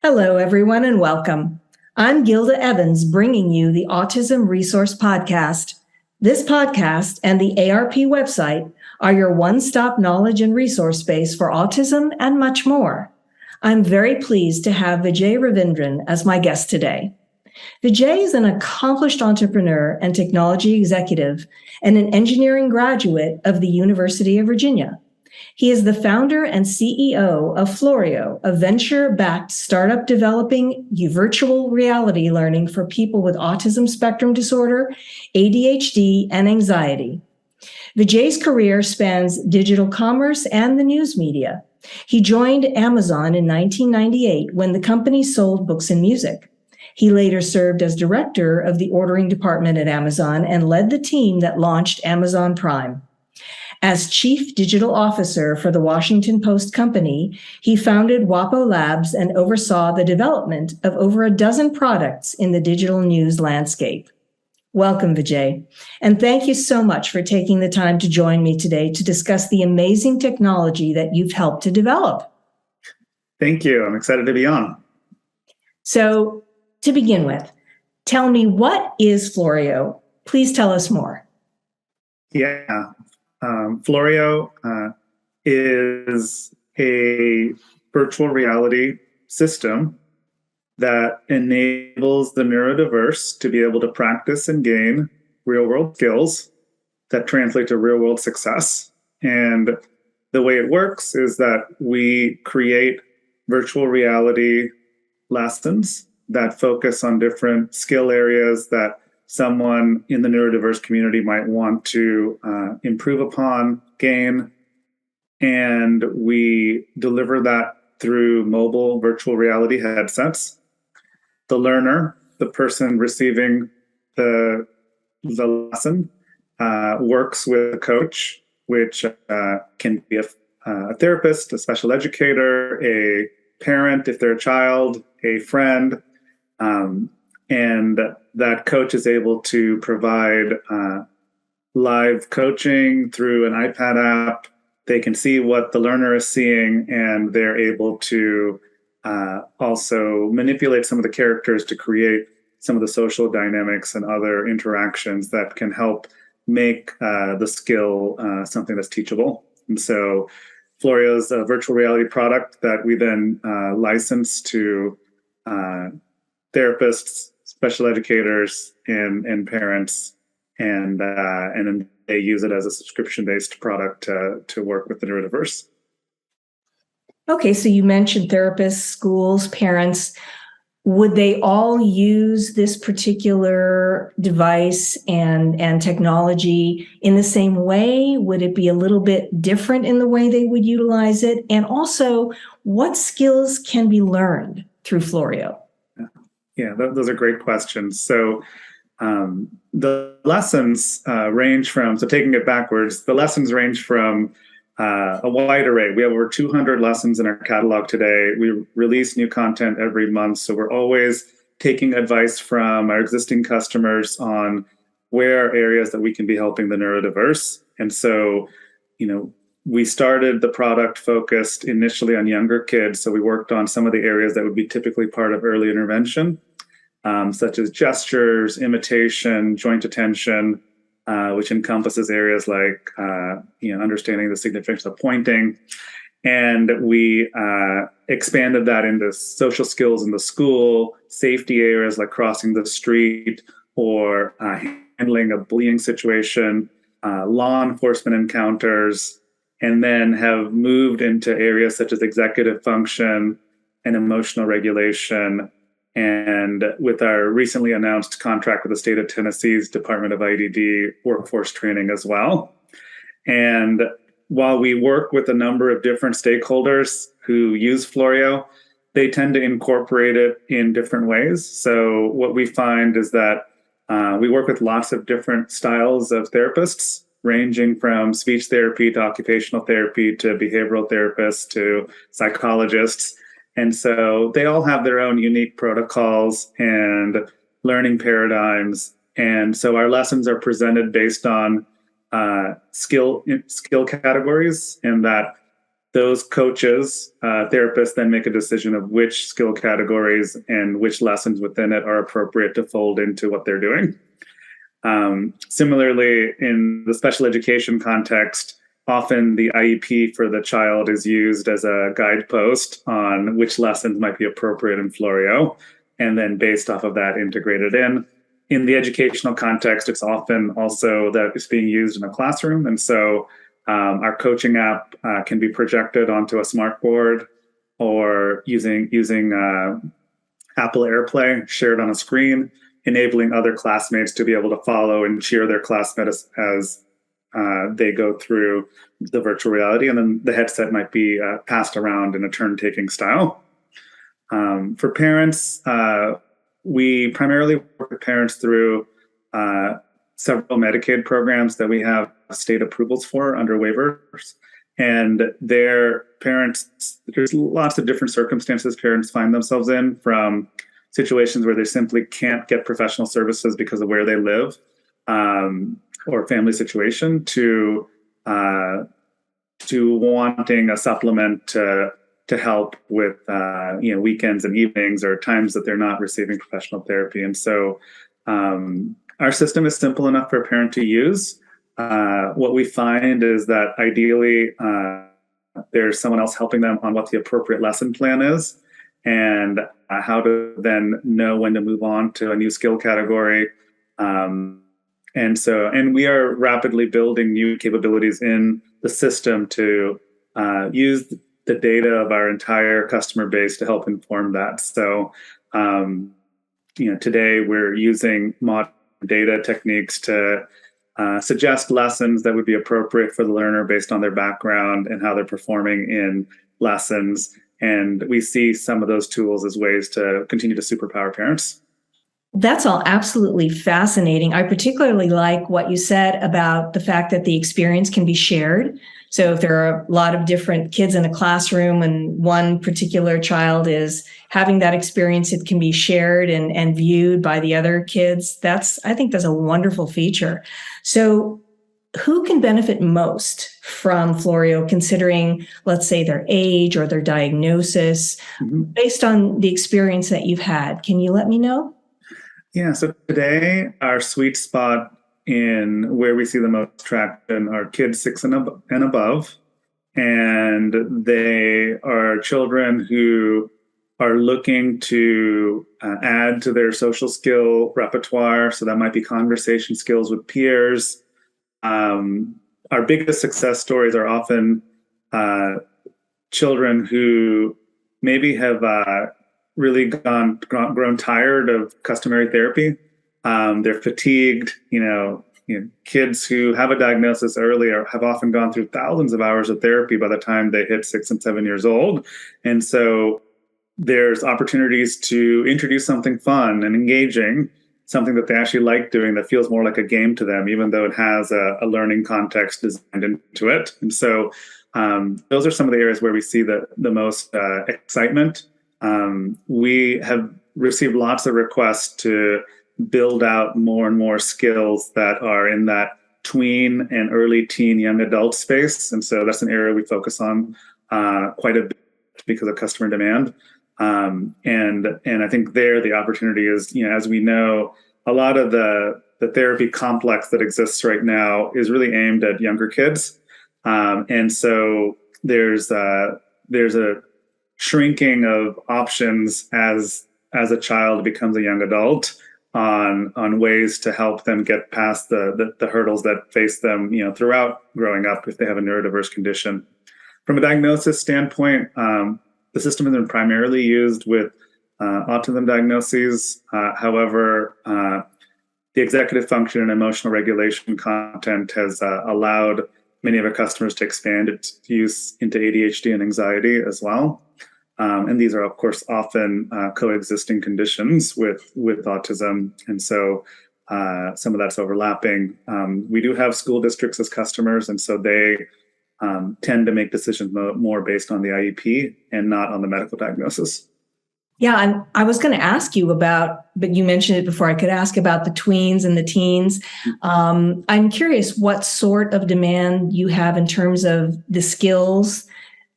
Hello, everyone, and welcome. I'm Gilda Evans, bringing you the Autism Resource Podcast. This podcast and the ARP website are your one-stop knowledge and resource space for autism and much more. I'm very pleased to have Vijay Ravindran as my guest today. Vijay is an accomplished entrepreneur and technology executive and an engineering graduate of the University of Virginia. He is the founder and CEO of Floreo, a venture-backed startup developing virtual reality learning for people with autism spectrum disorder, ADHD, and anxiety. Vijay's career spans digital commerce and the news media. He joined Amazon in 1998 when the company sold books and music. He later served as director of the ordering department at Amazon and led the team that launched Amazon Prime. As chief digital officer for the Washington Post company, he founded WAPO Labs and oversaw the development of over a dozen products in the digital news landscape. Welcome, Vijay, and thank you so much for taking the time to join me today to discuss the amazing technology that you've helped to develop. Thank you. I'm excited to be on. So, to begin with, tell me, what is Floreo? Please tell us more. Yeah. Floreo is a virtual reality system that enables the neurodiverse to be able to practice and gain real-world skills that translate to real-world success. And the way it works is that we create virtual reality lessons that focus on different skill areas that someone in the neurodiverse community might want to improve upon, gain, and we deliver that through mobile virtual reality headsets. The learner, the person receiving the lesson, works with a coach, which can be a therapist, a special educator, a parent if they're a child, a friend, and that coach is able to provide live coaching through an iPad app. They can see what the learner is seeing, and they're able to also manipulate some of the characters to create some of the social dynamics and other interactions that can help make the skill something that's teachable. And so Floreo is a virtual reality product that we then license to therapists, special educators, and parents, and then they use it as a subscription-based product to work with the neurodiverse. Okay, so you mentioned therapists, schools, parents. Would they all use this particular device and technology in the same way? Would it be a little bit different in the way they would utilize it? And also, what skills can be learned through Floreo? Yeah, those are great questions. So the lessons range from, so taking it backwards, the lessons range from a wide array. We have over 200 lessons in our catalog today. We release new content every month. So we're always taking advice from our existing customers on where are areas that we can be helping the neurodiverse. And so, we started the product focused initially on younger kids. So we worked on some of the areas that would be typically part of early intervention, such as gestures, imitation, joint attention, which encompasses areas like understanding the significance of pointing. And we expanded that into social skills in the school, safety areas like crossing the street or handling a bullying situation, law enforcement encounters, and then have moved into areas such as executive function and emotional regulation. And with our recently announced contract with the state of Tennessee's Department of IDD, workforce training as well. And while we work with a number of different stakeholders who use Floreo, they tend to incorporate it in different ways. So what we find is that we work with lots of different styles of therapists, ranging from speech therapy to occupational therapy to behavioral therapists to psychologists. And so they all have their own unique protocols and learning paradigms. And so our lessons are presented based on skill categories, and that those coaches, therapists then make a decision of which skill categories and which lessons within it are appropriate to fold into what they're doing. Similarly, in the special education context, often the IEP for the child is used as a guidepost on which lessons might be appropriate in Floreo, and then based off of that, integrated in. In the educational context, it's often also that it's being used in a classroom. And so our coaching app can be projected onto a smart board or using Apple AirPlay shared on a screen, enabling other classmates to be able to follow and cheer their classmates as they go through the virtual reality. And then the headset might be passed around in a turn-taking style. For parents, we primarily work with parents through several Medicaid programs that we have state approvals for under waivers. And their parents, there's lots of different circumstances parents find themselves in, from situations where they simply can't get professional services because of where they live or family situation, to wanting a supplement to help with weekends and evenings or times that they're not receiving professional therapy. And so our system is simple enough for a parent to use. What we find is that ideally there's someone else helping them on what the appropriate lesson plan is and how to then know when to move on to a new skill category. And we are rapidly building new capabilities in the system to use the data of our entire customer base to help inform that. So, today we're using modern data techniques to suggest lessons that would be appropriate for the learner based on their background and how they're performing in lessons. And we see some of those tools as ways to continue to superpower parents. That's all absolutely fascinating. I particularly like what you said about the fact that the experience can be shared. So if there are a lot of different kids in a classroom and one particular child is having that experience, it can be shared and viewed by the other kids. I think that's a wonderful feature. So who can benefit most from Floreo, considering, let's say, their age or their diagnosis, based on the experience that you've had? Can you let me know? Yeah, so today our sweet spot in where we see the most traction are kids 6 and above. And they are children who are looking to add to their social skill repertoire. So that might be conversation skills with peers. Our biggest success stories are often children who maybe have really grown tired of customary therapy. They're fatigued. Kids who have a diagnosis early have often gone through thousands of hours of therapy by the time they hit 6 and 7 years old. And so there's opportunities to introduce something fun and engaging, something that they actually like doing that feels more like a game to them, even though it has a learning context designed into it. And so those are some of the areas where we see the most excitement. We have received lots of requests to build out more and more skills that are in that tween and early teen young adult space. And so that's an area we focus on quite a bit because of customer demand. And I think there the opportunity is, as we know, a lot of the therapy complex that exists right now is really aimed at younger kids. And so there's a shrinking of options as a child becomes a young adult on ways to help them get past the hurdles that face them, throughout growing up if they have a neurodiverse condition. From a diagnosis standpoint, the system has been primarily used with autism diagnoses. However, the executive function and emotional regulation content has allowed many of our customers to expand its use into ADHD and anxiety as well. And these are, of course, often coexisting conditions with autism. And so some of that's overlapping. We do have school districts as customers, and so they tend to make decisions more based on the IEP and not on the medical diagnosis. Yeah, and I was going to ask you about, but you mentioned it before I could ask about the tweens and the teens. I'm curious what sort of demand you have in terms of the skills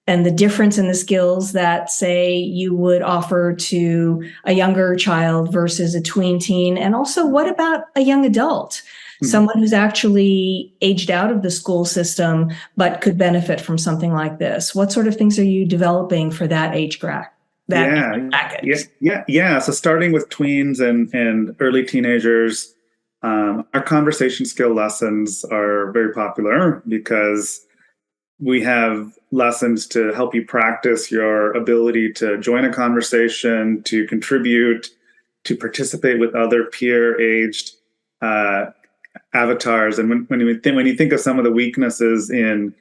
and the difference in the skills that, say, you would offer to a younger child versus a tween teen? And also, what about a young adult, someone who's actually aged out of the school system but could benefit from something like this? What sort of things are you developing for that age bracket? Yeah. So starting with tweens and early teenagers, our conversation skill lessons are very popular because we have lessons to help you practice your ability to join a conversation, to contribute, to participate with other peer-aged avatars. And when you think of some of the weaknesses in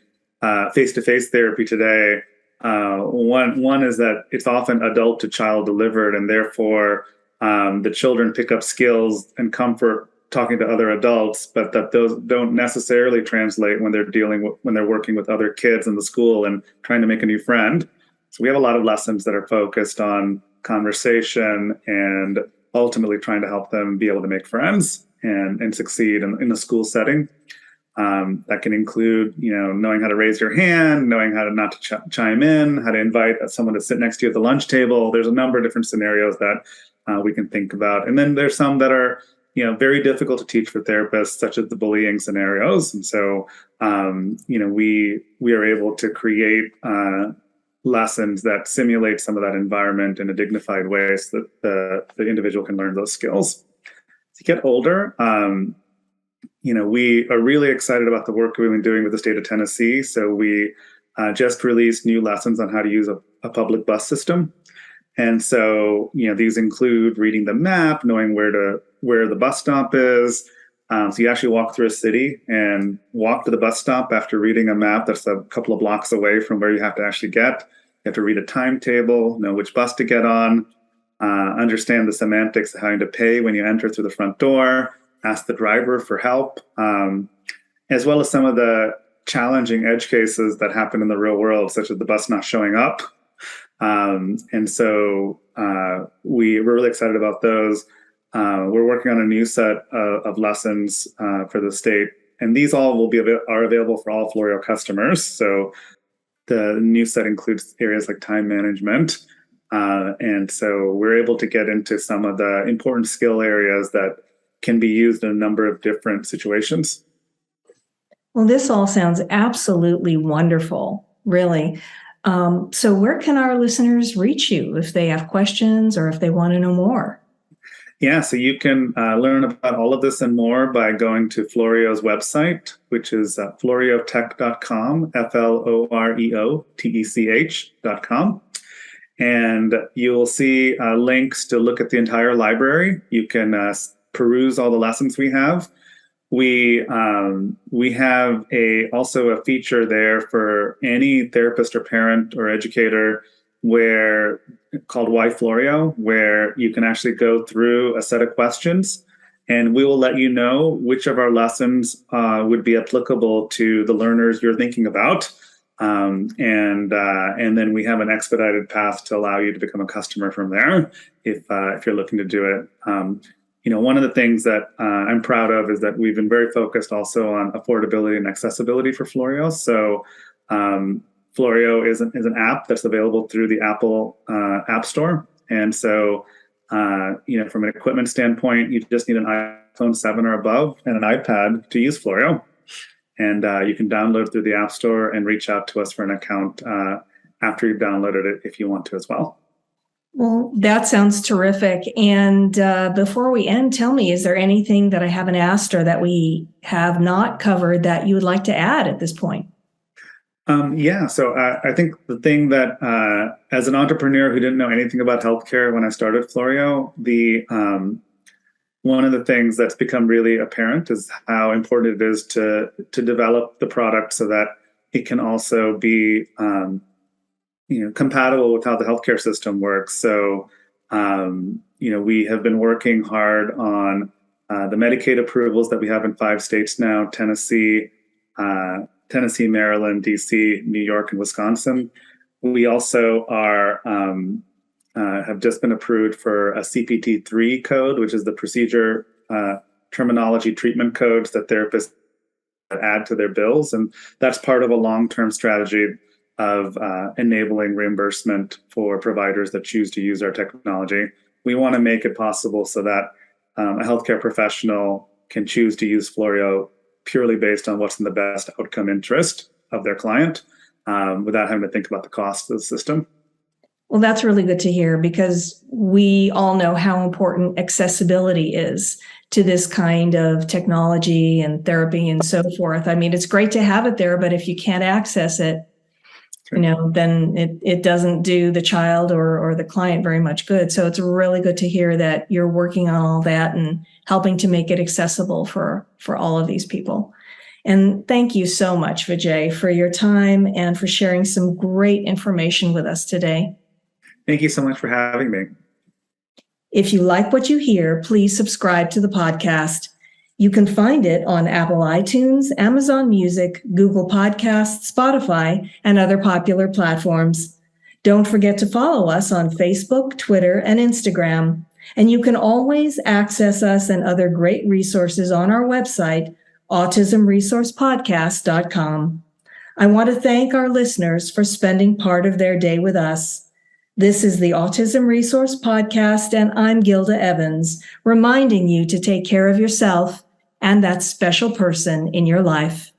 face-to-face therapy today, one is that it's often adult to child delivered, and therefore the children pick up skills and comfort talking to other adults, but that those don't necessarily translate when they're working with other kids in the school and trying to make a new friend. So we have a lot of lessons that are focused on conversation and ultimately trying to help them be able to make friends and succeed in a school setting. That can include, knowing how to raise your hand, knowing how to not to chime in, how to invite someone to sit next to you at the lunch table. There's a number of different scenarios that we can think about. And then there's some that are, very difficult to teach for therapists, such as the bullying scenarios. And so, we are able to create lessons that simulate some of that environment in a dignified way so that the individual can learn those skills. As you get older, we are really excited about the work we've been doing with the state of Tennessee. So we just released new lessons on how to use a public bus system. And so, these include reading the map, knowing where the bus stop is. So you actually walk through a city and walk to the bus stop after reading a map that's a couple of blocks away from where you have to actually get. You have to read a timetable, know which bus to get on, understand the semantics of having to pay when you enter through the front door, ask the driver for help, as well as some of the challenging edge cases that happen in the real world, such as the bus not showing up. And so we're really excited about those. We're working on a new set of lessons for the state, and these all are available for all Floreo customers. So the new set includes areas like time management. And so we're able to get into some of the important skill areas that can be used in a number of different situations. Well, this all sounds absolutely wonderful, really. So where can our listeners reach you if they have questions or if they want to know more? Yeah, so you can learn about all of this and more by going to Floreo's website, which is floreotech.com, FLOREOTECH.com. And you will see links to look at the entire library. You can peruse all the lessons we have. We have also a feature there for any therapist or parent or educator called Why Floreo, where you can actually go through a set of questions, and we will let you know which of our lessons would be applicable to the learners you're thinking about. And then we have an expedited path to allow you to become a customer from there if you're looking to do it. One of the things that I'm proud of is that we've been very focused also on affordability and accessibility for Floreo. So Floreo is an app that's available through the Apple App Store. And so, from an equipment standpoint, you just need an iPhone 7 or above and an iPad to use Floreo. And you can download through the App Store and reach out to us for an account after you've downloaded it if you want to as well. Well, that sounds terrific. And before we end, tell me, is there anything that I haven't asked or that we have not covered that you would like to add at this point? So I think the thing that as an entrepreneur who didn't know anything about healthcare when I started Floreo, one of the things that's become really apparent is how important it is to develop the product so that it can also be compatible with how the healthcare system works. So, we have been working hard on the Medicaid approvals that we have in 5 states now: Tennessee, Maryland, DC, New York, and Wisconsin. We also have just been approved for a CPT-3 code, which is the procedure terminology treatment codes that therapists add to their bills. And that's part of a long-term strategy of enabling reimbursement for providers that choose to use our technology. We want to make it possible so that a healthcare professional can choose to use Floreo purely based on what's in the best outcome interest of their client, without having to think about the cost of the system. Well, that's really good to hear, because we all know how important accessibility is to this kind of technology and therapy and so forth. I mean, it's great to have it there, but if you can't access it, then it doesn't do the child or the client very much good. So it's really good to hear that you're working on all that and helping to make it accessible for all of these people. And thank you so much, Vijay, for your time and for sharing some great information with us today. Thank you so much for having me. If you like what you hear, please subscribe to the podcast. You can find it on Apple iTunes, Amazon Music, Google Podcasts, Spotify, and other popular platforms. Don't forget to follow us on Facebook, Twitter, and Instagram. And you can always access us and other great resources on our website, autismresourcepodcast.com. I want to thank our listeners for spending part of their day with us. This is the Autism Resource Podcast, and I'm Gilda Evans, reminding you to take care of yourself and that special person in your life.